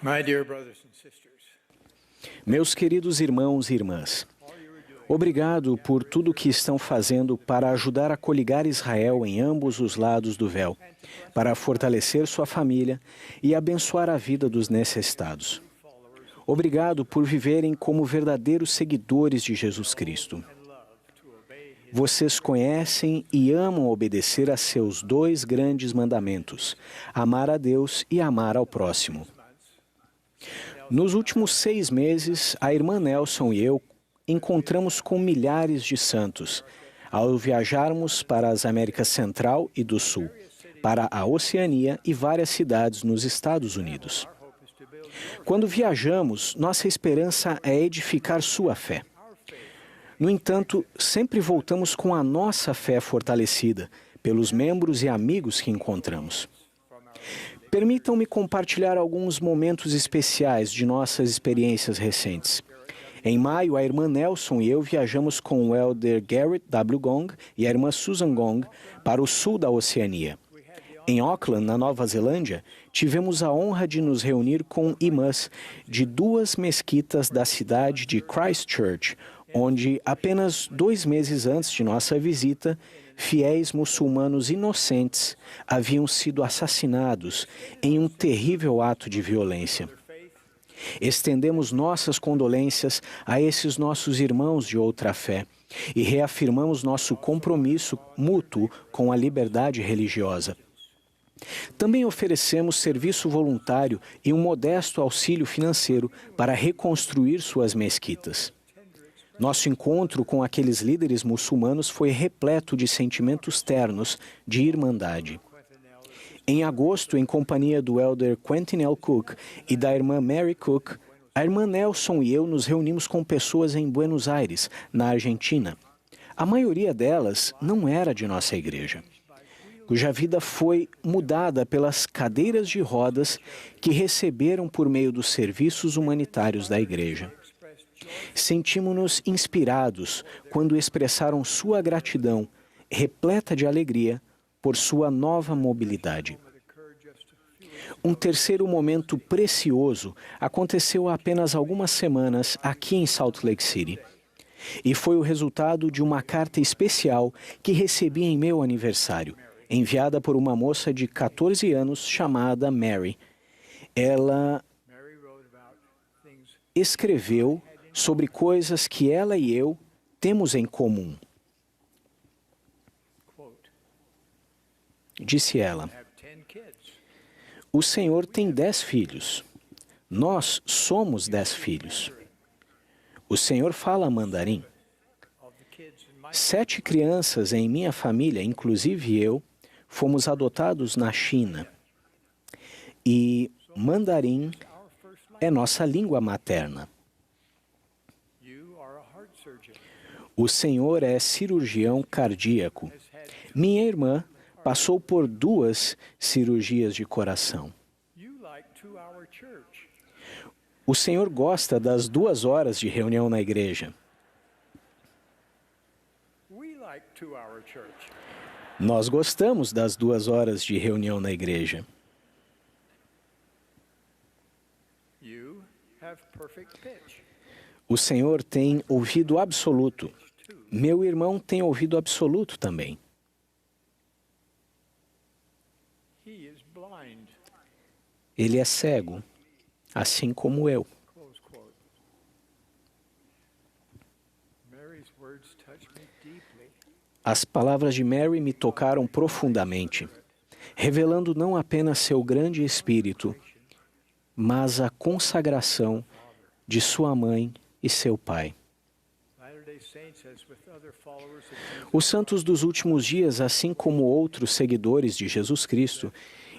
My dear brothers and sisters, Meus queridos irmãos e irmãs, obrigado por tudo o que estão fazendo para ajudar a coligar Israel em ambos os lados do véu, para fortalecer sua família e abençoar a vida dos necessitados. Obrigado por viverem como verdadeiros seguidores de Jesus Cristo. Vocês conhecem e amam obedecer a seus 2 grandes mandamentos, amar a Deus e amar ao próximo. Nos últimos 6 meses, a irmã Nelson e eu encontramos com milhares de santos ao viajarmos para as Américas Central e do Sul, para a Oceania e várias cidades nos Estados Unidos. Quando viajamos, nossa esperança é edificar sua fé. No entanto, sempre voltamos com a nossa fé fortalecida pelos membros e amigos que encontramos. Permitam-me compartilhar alguns momentos especiais de nossas experiências recentes. Em maio, a irmã Nelson e eu viajamos com o elder Garrett W. Gong e a irmã Susan Gong para o sul da Oceania. Em Auckland, na Nova Zelândia, tivemos a honra de nos reunir com imãs de 2 mesquitas da cidade de Christchurch, onde, apenas 2 meses antes de nossa visita, fiéis muçulmanos inocentes haviam sido assassinados em um terrível ato de violência. Estendemos nossas condolências a esses nossos irmãos de outra fé e reafirmamos nosso compromisso mútuo com a liberdade religiosa. Também oferecemos serviço voluntário e um modesto auxílio financeiro para reconstruir suas mesquitas. Nosso encontro com aqueles líderes muçulmanos foi repleto de sentimentos ternos de irmandade. Em agosto, em companhia do elder Quentin L. Cook e da irmã Mary Cook, a irmã Nelson e eu nos reunimos com pessoas em Buenos Aires, na Argentina. A maioria delas não era de nossa igreja, cuja vida foi mudada pelas cadeiras de rodas que receberam por meio dos serviços humanitários da igreja. Sentimos-nos inspirados quando expressaram sua gratidão, repleta de alegria, por sua nova mobilidade. Um terceiro momento precioso aconteceu há apenas algumas semanas aqui em Salt Lake City. E foi o resultado de uma carta especial que recebi em meu aniversário, enviada por uma moça de 14 anos chamada Mary. Ela escreveu sobre coisas que ela e eu temos em comum. Disse ela: o Senhor tem 10 filhos. Nós somos 10 filhos. O Senhor fala mandarim. 7 crianças em minha família, inclusive eu, fomos adotados na China. E mandarim é nossa língua materna. O Senhor é cirurgião cardíaco. Minha irmã passou por 2 cirurgias de coração. O Senhor gosta das 2 horas de reunião na igreja. Nós gostamos das 2 horas de reunião na igreja. O Senhor tem ouvido absoluto. Meu irmão tem ouvido absoluto também. Ele é cego, assim como eu. As palavras de Mary me tocaram profundamente, revelando não apenas seu grande espírito, mas a consagração de sua mãe e seu pai. Os santos dos últimos dias, assim como outros seguidores de Jesus Cristo,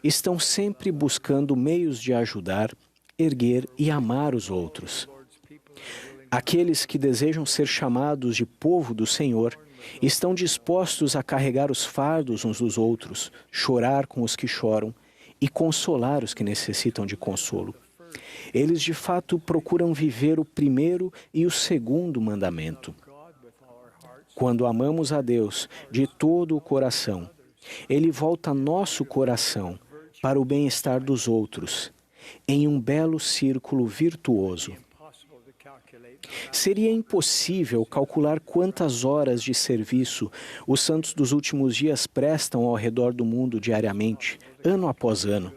estão sempre buscando meios de ajudar, erguer e amar os outros. Aqueles que desejam ser chamados de povo do Senhor estão dispostos a carregar os fardos uns dos outros, chorar com os que choram e consolar os que necessitam de consolo. Eles, de fato, procuram viver o primeiro e o segundo mandamento. Quando amamos a Deus de todo o coração, Ele volta nosso coração para o bem-estar dos outros em um belo círculo virtuoso. Seria impossível calcular quantas horas de serviço os santos dos últimos dias prestam ao redor do mundo diariamente, ano após ano.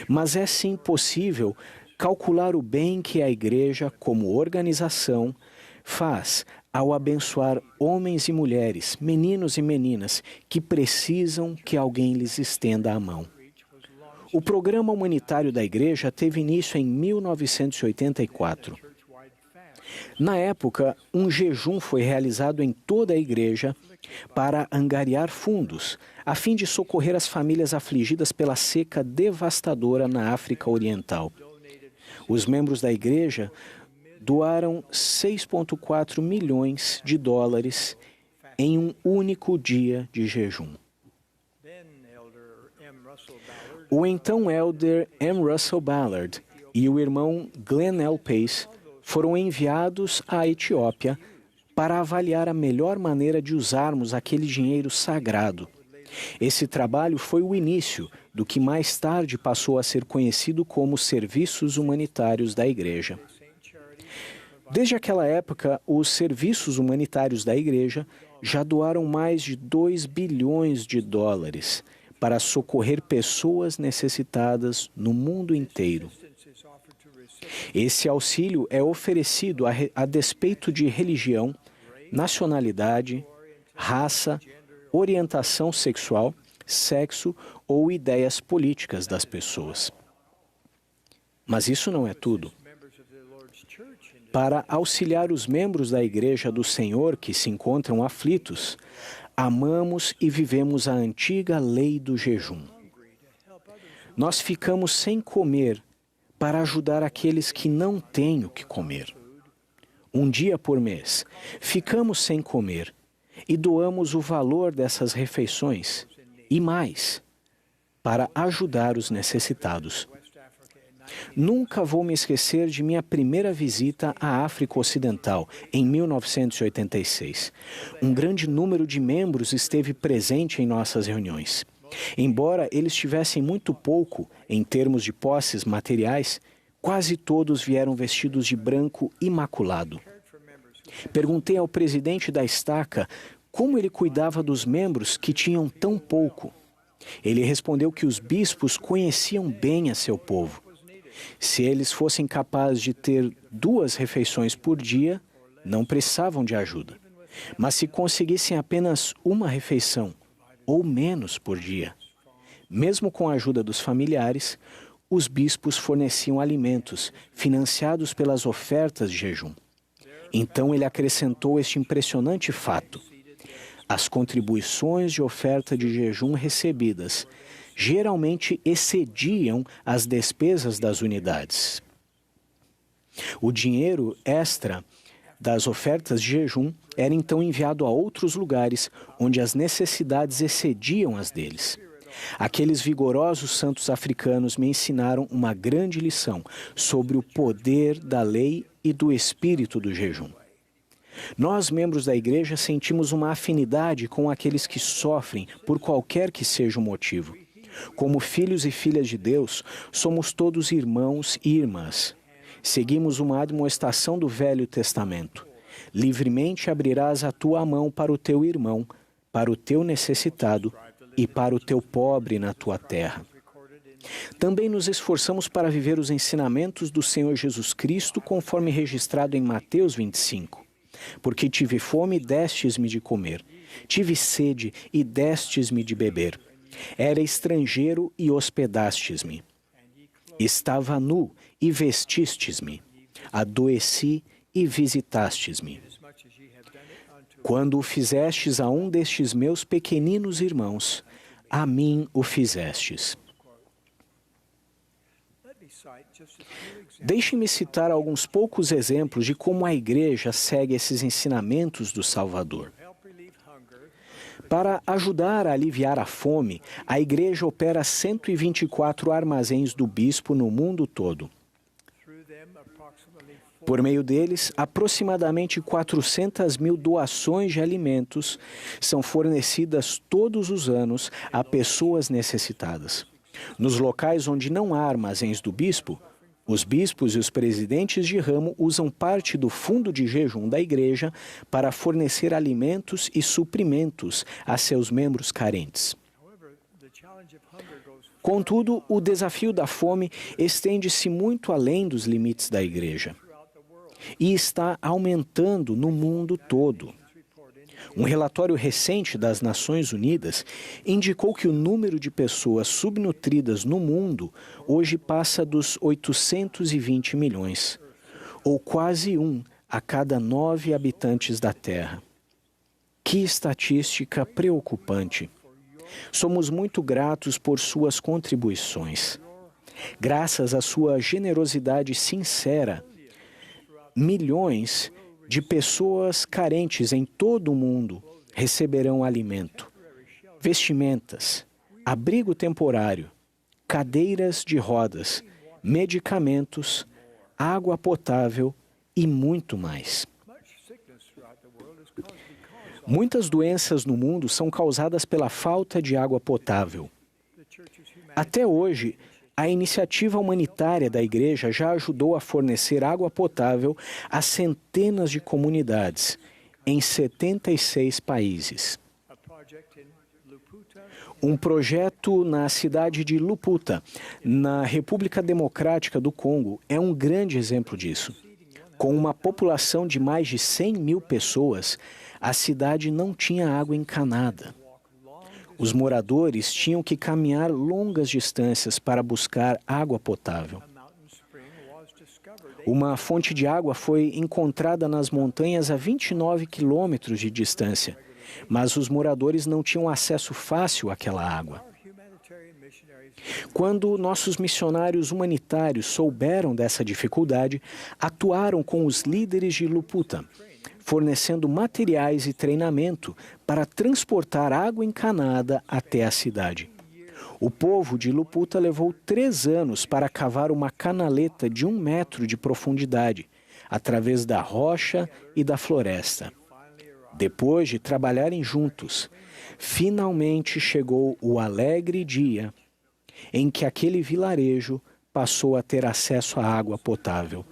Mas é sim possível calcular o bem que a Igreja, como organização, faz ao abençoar homens e mulheres, meninos e meninas, que precisam que alguém lhes estenda a mão. O programa humanitário da Igreja teve início em 1984. Na época, um jejum foi realizado em toda a Igreja para angariar fundos, a fim de socorrer as famílias afligidas pela seca devastadora na África Oriental. Os membros da Igreja doaram 6,4 milhões de dólares em um único dia de jejum. O então elder M. Russell Ballard e o irmão Glenn L. Pace foram enviados à Etiópia para avaliar a melhor maneira de usarmos aquele dinheiro sagrado. Esse trabalho foi o início do que mais tarde passou a ser conhecido como Serviços Humanitários da Igreja. Desde aquela época, os serviços humanitários da Igreja já doaram mais de 2 bilhões de dólares para socorrer pessoas necessitadas no mundo inteiro. Esse auxílio é oferecido a despeito de religião, nacionalidade, raça, orientação sexual, sexo ou ideias políticas das pessoas. Mas isso não é tudo. Para auxiliar os membros da Igreja do Senhor que se encontram aflitos, amamos e vivemos a antiga lei do jejum. Nós ficamos sem comer para ajudar aqueles que não têm o que comer. Um dia por mês, ficamos sem comer e doamos o valor dessas refeições e mais, para ajudar os necessitados. Nunca vou me esquecer de minha primeira visita à África Ocidental, em 1986. Um grande número de membros esteve presente em nossas reuniões. Embora eles tivessem muito pouco em termos de posses materiais, quase todos vieram vestidos de branco imaculado. Perguntei ao presidente da estaca como ele cuidava dos membros que tinham tão pouco. Ele respondeu que os bispos conheciam bem a seu povo. Se eles fossem capazes de ter 2 refeições por dia, não precisavam de ajuda. Mas se conseguissem apenas uma refeição, ou menos por dia, mesmo com a ajuda dos familiares, os bispos forneciam alimentos, financiados pelas ofertas de jejum. Então ele acrescentou este impressionante fato: as contribuições de oferta de jejum recebidas geralmente excediam as despesas das unidades. O dinheiro extra das ofertas de jejum era então enviado a outros lugares onde as necessidades excediam as deles. Aqueles vigorosos santos africanos me ensinaram uma grande lição sobre o poder da lei e do espírito do jejum. Nós, membros da Igreja, sentimos uma afinidade com aqueles que sofrem por qualquer que seja o motivo. Como filhos e filhas de Deus, somos todos irmãos e irmãs. Seguimos uma admoestação do Velho Testamento. Livremente abrirás a tua mão para o teu irmão, para o teu necessitado e para o teu pobre na tua terra. Também nos esforçamos para viver os ensinamentos do Senhor Jesus Cristo conforme registrado em Mateus 25. Porque tive fome e destes-me de comer, tive sede e destes-me de beber. Era estrangeiro e hospedastes-me. Estava nu e vestistes-me. Adoeci e visitastes-me. Quando o fizestes a um destes meus pequeninos irmãos, a mim o fizestes. Deixe-me citar alguns poucos exemplos de como a Igreja segue esses ensinamentos do Salvador. Para ajudar a aliviar a fome, a Igreja opera 124 armazéns do bispo no mundo todo. Por meio deles, aproximadamente 400.000 doações de alimentos são fornecidas todos os anos a pessoas necessitadas. Nos locais onde não há armazéns do bispo, os bispos e os presidentes de ramo usam parte do fundo de jejum da igreja para fornecer alimentos e suprimentos a seus membros carentes. Contudo, o desafio da fome estende-se muito além dos limites da igreja e está aumentando no mundo todo. Um relatório recente das Nações Unidas indicou que o número de pessoas subnutridas no mundo hoje passa dos 820 milhões, ou quase 1 a cada 9 habitantes da Terra. Que estatística preocupante! Somos muito gratos por suas contribuições. Graças à sua generosidade sincera, milhões de pessoas carentes em todo o mundo receberão alimento, vestimentas, abrigo temporário, cadeiras de rodas, medicamentos, água potável e muito mais. Muitas doenças no mundo são causadas pela falta de água potável. Até hoje, a iniciativa humanitária da Igreja já ajudou a fornecer água potável a centenas de comunidades em 76 países. Um projeto na cidade de Luputa, na República Democrática do Congo, é um grande exemplo disso. Com uma população de mais de 100 mil pessoas, a cidade não tinha água encanada. Os moradores tinham que caminhar longas distâncias para buscar água potável. Uma fonte de água foi encontrada nas montanhas a 29 quilômetros de distância, mas os moradores não tinham acesso fácil àquela água. Quando nossos missionários humanitários souberam dessa dificuldade, atuaram com os líderes de Luputa, fornecendo materiais e treinamento para transportar água encanada até a cidade. O povo de Luputa levou 3 anos para cavar uma canaleta de 1 metro de profundidade, através da rocha e da floresta. Depois de trabalharem juntos, finalmente chegou o alegre dia em que aquele vilarejo passou a ter acesso à água potável.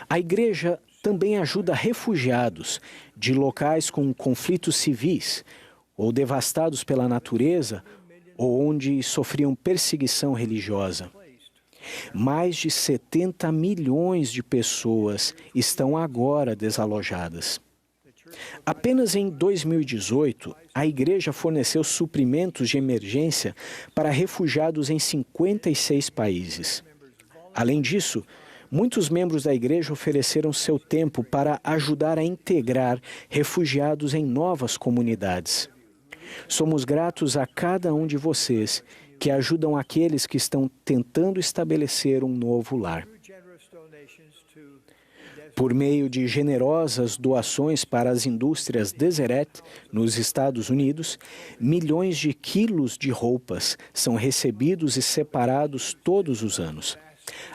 A igreja também ajuda refugiados de locais com conflitos civis ou devastados pela natureza ou onde sofriam perseguição religiosa. Mais de 70 milhões de pessoas estão agora desalojadas. Apenas em 2018, a igreja forneceu suprimentos de emergência para refugiados em 56 países. Além disso, muitos membros da igreja ofereceram seu tempo para ajudar a integrar refugiados em novas comunidades. Somos gratos a cada um de vocês que ajudam aqueles que estão tentando estabelecer um novo lar. Por meio de generosas doações para as indústrias Deseret, nos Estados Unidos, milhões de quilos de roupas são recebidos e separados todos os anos.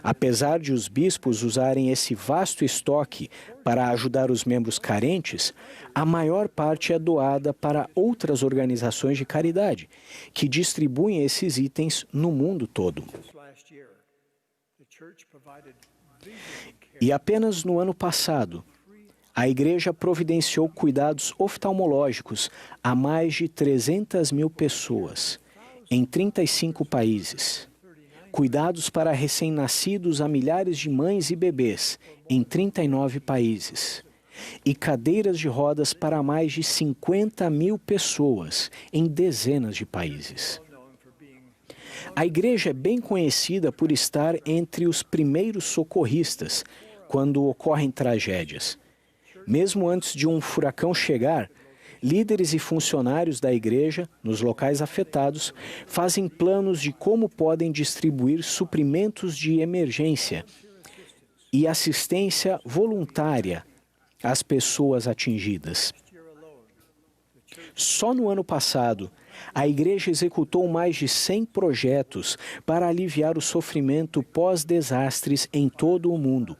Apesar de os bispos usarem esse vasto estoque para ajudar os membros carentes, a maior parte é doada para outras organizações de caridade, que distribuem esses itens no mundo todo. E apenas no ano passado, a igreja providenciou cuidados oftalmológicos a mais de 300 mil pessoas, em 35 países. Cuidados para recém-nascidos a milhares de mães e bebês, em 39 países. E cadeiras de rodas para mais de 50 mil pessoas, em dezenas de países. A igreja é bem conhecida por estar entre os primeiros socorristas quando ocorrem tragédias. Mesmo antes de um furacão chegar, líderes e funcionários da igreja, nos locais afetados, fazem planos de como podem distribuir suprimentos de emergência e assistência voluntária às pessoas atingidas. Só no ano passado, a igreja executou mais de 100 projetos para aliviar o sofrimento pós-desastres em todo o mundo,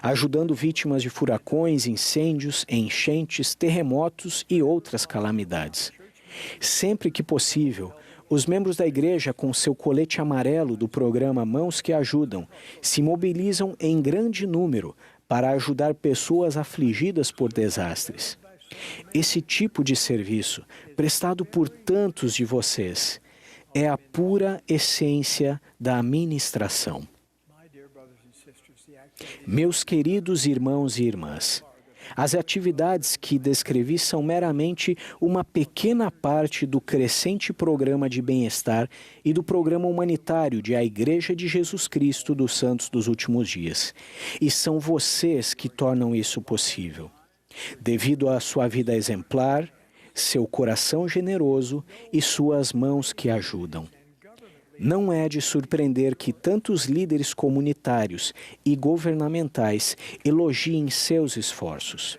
ajudando vítimas de furacões, incêndios, enchentes, terremotos e outras calamidades. Sempre que possível, Os membros da igreja, com seu colete amarelo do programa Mãos que Ajudam, se mobilizam em grande número para ajudar pessoas afligidas por desastres. Esse tipo de serviço, prestado por tantos de vocês, é a pura essência da ministração. Meus queridos irmãos e irmãs, as atividades que descrevi são meramente uma pequena parte do crescente programa de bem-estar e do programa humanitário de A Igreja de Jesus Cristo dos Santos dos Últimos Dias. E são vocês que tornam isso possível. Devido à sua vida exemplar, seu coração generoso e suas mãos que ajudam. Não é de surpreender que tantos líderes comunitários e governamentais elogiem seus esforços.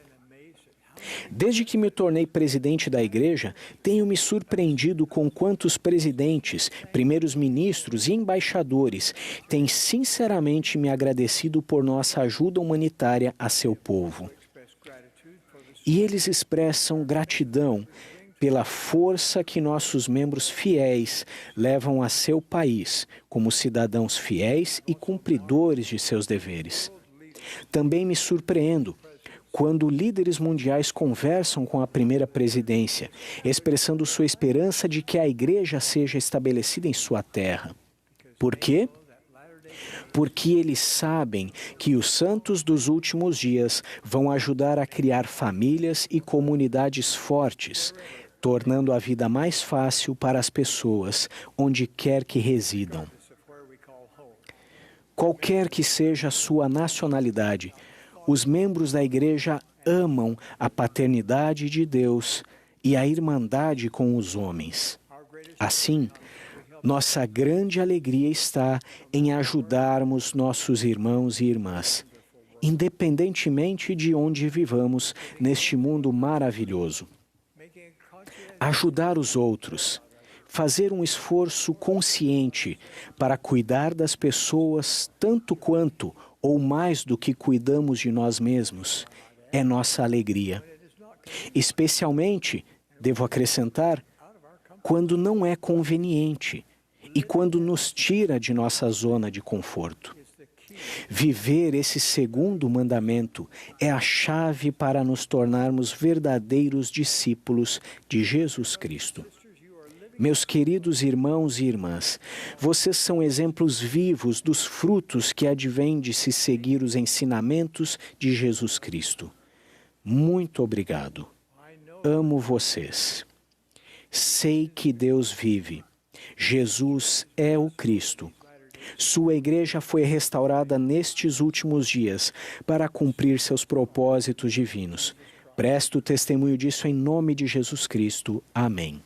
Desde que me tornei presidente da igreja, tenho me surpreendido com quantos presidentes, primeiros ministros e embaixadores têm sinceramente me agradecido por nossa ajuda humanitária a seu povo. E eles expressam gratidão pela força que nossos membros fiéis levam a seu país, como cidadãos fiéis e cumpridores de seus deveres. Também me surpreendo quando líderes mundiais conversam com a primeira presidência, expressando sua esperança de que a igreja seja estabelecida em sua terra. Por quê? Porque eles sabem que os santos dos últimos dias vão ajudar a criar famílias e comunidades fortes, tornando a vida mais fácil para as pessoas, onde quer que residam. Qualquer que seja a sua nacionalidade, os membros da igreja amam a paternidade de Deus e a irmandade com os homens. Assim, nossa grande alegria está em ajudarmos nossos irmãos e irmãs, independentemente de onde vivamos neste mundo maravilhoso. Ajudar os outros, fazer um esforço consciente para cuidar das pessoas tanto quanto ou mais do que cuidamos de nós mesmos, é nossa alegria. Especialmente, devo acrescentar, quando não é conveniente e quando nos tira de nossa zona de conforto. Viver esse segundo mandamento é a chave para nos tornarmos verdadeiros discípulos de Jesus Cristo. Meus queridos irmãos e irmãs, vocês são exemplos vivos dos frutos que advêm de se seguir os ensinamentos de Jesus Cristo. Muito obrigado. Amo vocês. Sei que Deus vive. Jesus é o Cristo. Sua igreja foi restaurada nestes últimos dias para cumprir seus propósitos divinos. Presto testemunho disso em nome de Jesus Cristo. Amém.